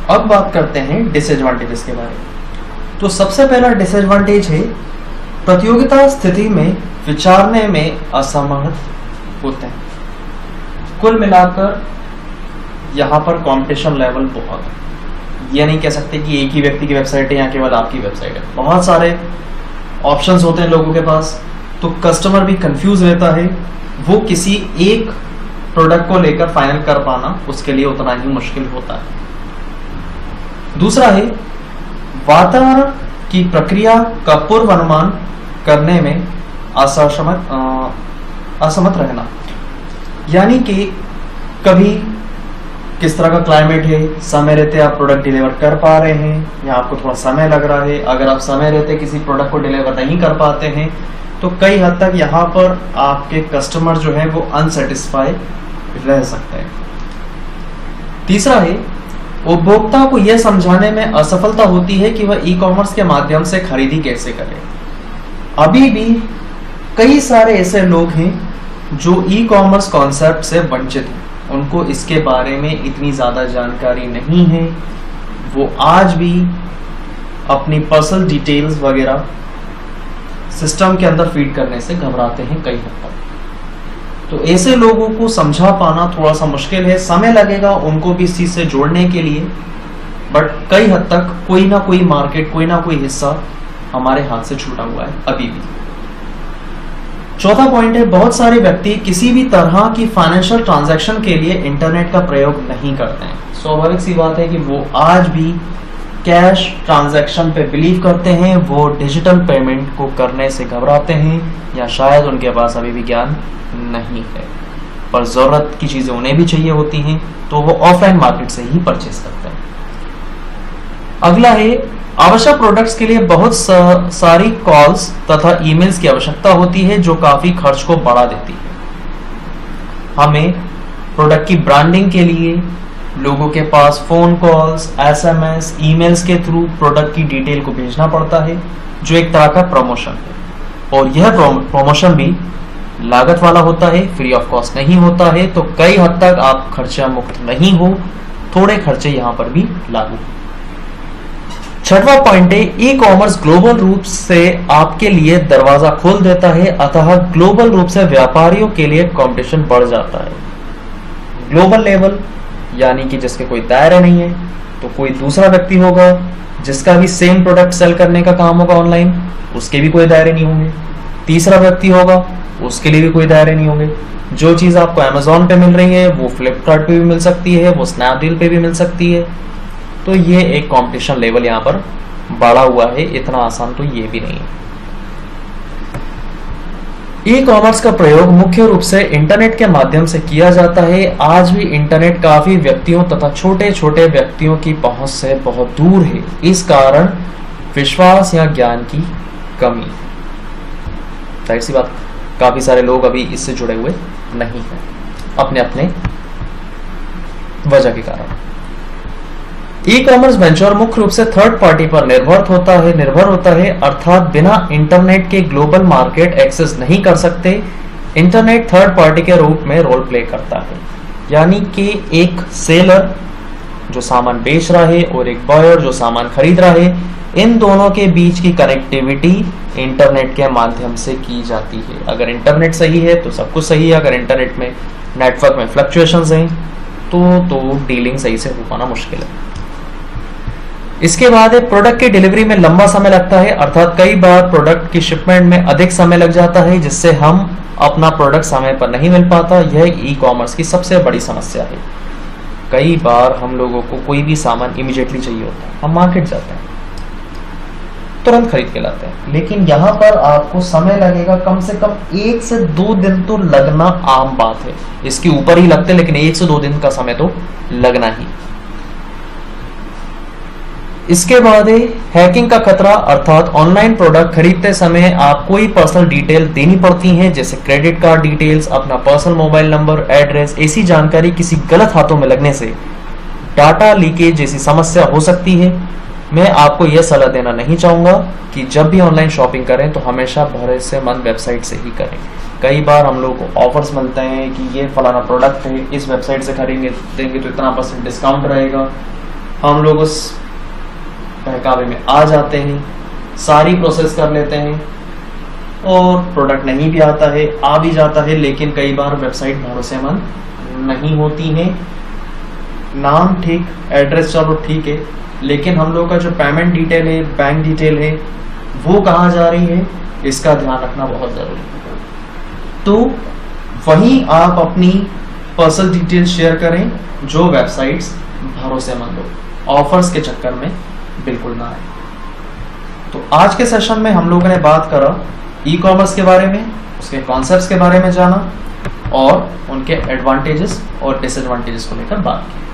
अब बात करते हैं डिसएडवांटेजेस के बारे में। तो सबसे पहला डिसएडवांटेज है प्रतियोगिता स्थिति में विचारने में असमर्थ होते हैं। कुल मिलाकर यहाँ पर कंपटीशन लेवल बहुत है। ये नहीं कह सकते कि एक ही व्यक्ति की वेबसाइट है या केवल आपकी वेबसाइट है, बहुत सारे ऑप्शंस होते हैं लोगों के पास, तो कस्टमर भी कंफ्यूज रहता है। वो किसी एक प्रोडक्ट को लेकर फाइनल कर पाना उसके लिए उतना ही मुश्किल होता है। दूसरा है वातावरण की प्रक्रिया का पूर्व अनुमान करने में असमर्थ रहना, यानी कि कभी किस तरह का क्लाइमेट है, समय रहते आप प्रोडक्ट डिलीवर कर पा रहे हैं या आपको थोड़ा समय लग रहा है। अगर आप समय रहते किसी प्रोडक्ट को डिलीवर नहीं कर पाते हैं तो कई हद तक यहाँ पर आपके कस्टमर जो है वो अनसेटिस्फाई रह सकते हैं। तीसरा है उपभोक्ता को यह समझाने में असफलता होती है कि वह ई कॉमर्स के माध्यम से खरीदी कैसे करे। अभी भी कई सारे ऐसे लोग हैं जो ई कॉमर्स कॉन्सेप्ट से वंचित हैं, उनको इसके बारे में इतनी ज़्यादा जानकारी नहीं है। वो आज भी अपनी पर्सनल डिटेल्स वगैरह सिस्टम के अंदर फीड करने से घबराते हैं कई हद तक। तो ऐसे लोगों को समझा पाना थोड़ा सा मुश्किल है, समय लगेगा उनको भी इस चीज़ से जोड़ने के लिए, बट कई हद तक कोई ना कोई मार्केट, कोई ना कोई हिस्सा हमारे हाथ से छूटा हुआ है अभी भी। चौथा पॉइंट है बहुत सारे व्यक्ति किसी भी तरह की फाइनेंशियल ट्रांजैक्शन के लिए इंटरनेट का प्रयोग नहीं करते हैं। स्वाभाविक सी बात है कि वो आज भी कैश ट्रांजैक्शन पे बिलीव करते हैं, वो डिजिटल पेमेंट को करने से घबराते हैं या शायद उनके पास अभी भी ज्ञान नहीं है, पर ज़रूरत की चीज़ें उन्हें भी चाहिए होती हैं तो वो ऑफलाइन मार्केट से ही परचेस करते हैं। अगला है आवश्यक प्रोडक्ट्स के लिए बहुत सारी कॉल्स तथा ईमेल्स की आवश्यकता होती है जो काफ़ी खर्च को बढ़ा देती है। हमें प्रोडक्ट की ब्रांडिंग के लिए लोगों के पास फ़ोन कॉल्स, SMS, ईमेल्स के थ्रू प्रोडक्ट की डिटेल को भेजना पड़ता है जो एक तरह का प्रमोशन है, और यह प्रमोशन भी लागत वाला होता है, फ्री ऑफ कॉस्ट नहीं होता है। तो कई हद तक आप खर्चा मुक्त नहीं हो, थोड़े खर्चे यहाँ पर भी लागू। छठवां पॉइंट है ई कॉमर्स ग्लोबल रूप से आपके लिए दरवाजा खोल देता है, अतः ग्लोबल रूप से व्यापारियों के लिए कंपटीशन बढ़ जाता है। ग्लोबल लेवल यानी कि जिसके कोई दायरे नहीं है, तो कोई दूसरा व्यक्ति होगा जिसका भी सेम प्रोडक्ट सेल करने का काम होगा ऑनलाइन, उसके भी कोई दायरे नहीं होंगे। तीसरा व्यक्ति होगा, उसके लिए भी कोई दायरे नहीं होंगे। जो चीज़ आपको अमेजोन पे मिल रही है वो फ्लिपकार्ट पे भी मिल सकती है, वो स्नैपडील पे भी मिल सकती है। तो ये एक कंपटीशन लेवल यहाँ पर बढ़ा हुआ है, इतना आसान तो ये भी नहीं है। ई कॉमर्स का प्रयोग मुख्य रूप से इंटरनेट के माध्यम से किया जाता है। आज भी इंटरनेट काफी व्यक्तियों तथा छोटे छोटे व्यक्तियों की पहुंच से बहुत दूर है, इस कारण विश्वास या ज्ञान की कमी। जाहिर सी बात, काफी सारे लोग अभी इससे जुड़े हुए नहीं हैं अपने अपने वजह के कारण। ई कॉमर्स वेंचर मुख्य रूप से थर्ड पार्टी पर निर्भर होता है, अर्थात बिना इंटरनेट के ग्लोबल मार्केट एक्सेस नहीं कर सकते। इंटरनेट थर्ड पार्टी के रूप में रोल प्ले करता है, यानी कि एक सेलर जो सामान बेच रहा है और एक बायर जो सामान खरीद रहा है, इन दोनों के बीच की कनेक्टिविटी इंटरनेट के माध्यम से की जाती है। अगर इंटरनेट सही है तो सब कुछ सही है, अगर इंटरनेट में नेटवर्क में फ्लक्चुएशंस हैं तो डीलिंग सही से हो पाना मुश्किल है। इसके बाद प्रोडक्ट की डिलीवरी में लंबा समय लगता है, अर्थात कई बार प्रोडक्ट की शिपमेंट में अधिक समय लग जाता है, जिससे हम अपना प्रोडक्ट समय पर नहीं मिल पाता। यह ई कॉमर्स की सबसे बड़ी समस्या है। कई बार हम लोगों को कोई भी सामान इमीडिएटली चाहिए होता है, हम मार्केट जाते हैं, तुरंत खरीद के लाते हैं, लेकिन यहाँ पर आपको समय लगेगा, कम से कम 1 से 2 दिन तो लगना आम बात है। इसके ऊपर ही लगते हैं, लेकिन 1 से 2 दिन का समय तो लगना ही। इसके बाद है हैकिंग का खतरा, अर्थात ऑनलाइन प्रोडक्ट खरीदते समय आपको ही पर्सनल डिटेल देनी पड़ती हैं, जैसे क्रेडिट कार्ड डिटेल्स, अपना पर्सनल मोबाइल नंबर, एड्रेस। ऐसी जानकारी किसी गलत हाथों में लगने से डाटा लीकेज जैसी समस्या हो सकती है। मैं आपको यह सलाह देना नहीं चाहूँगा कि जब भी ऑनलाइन शॉपिंग करें तो हमेशा भरोसेमंद वेबसाइट से ही करें। कई बार हम लोग को ऑफर्स मिलते हैं कि ये फलाना प्रोडक्ट है, इस वेबसाइट से खरीदेंगे तो इतना % डिस्काउंट रहेगा, हम लोग उस बहकावे में आ जाते हैं, सारी प्रोसेस कर लेते हैं और प्रोडक्ट नहीं भी आता है, आ भी जाता है, लेकिन कई बार वेबसाइट भरोसेमंद नहीं होती है। नाम ठीक, एड्रेस चलो ठीक है, लेकिन हम लोग का जो पेमेंट डिटेल है, बैंक डिटेल है, वो कहाँ जा रही है, इसका ध्यान रखना बहुत जरूरी है। तो वहीं आप अपनी पर्सनल डिटेल शेयर करें जो वेबसाइट्स भरोसेमंद हो, ऑफर्स के चक्कर में बिल्कुल ना आए। तो आज के सेशन में हम लोगों ने बात करा ई कॉमर्स के बारे में, उसके कॉन्सेप्ट्स के बारे में जाना और उनके एडवांटेजेस और डिसएडवांटेजेस को लेकर बात की।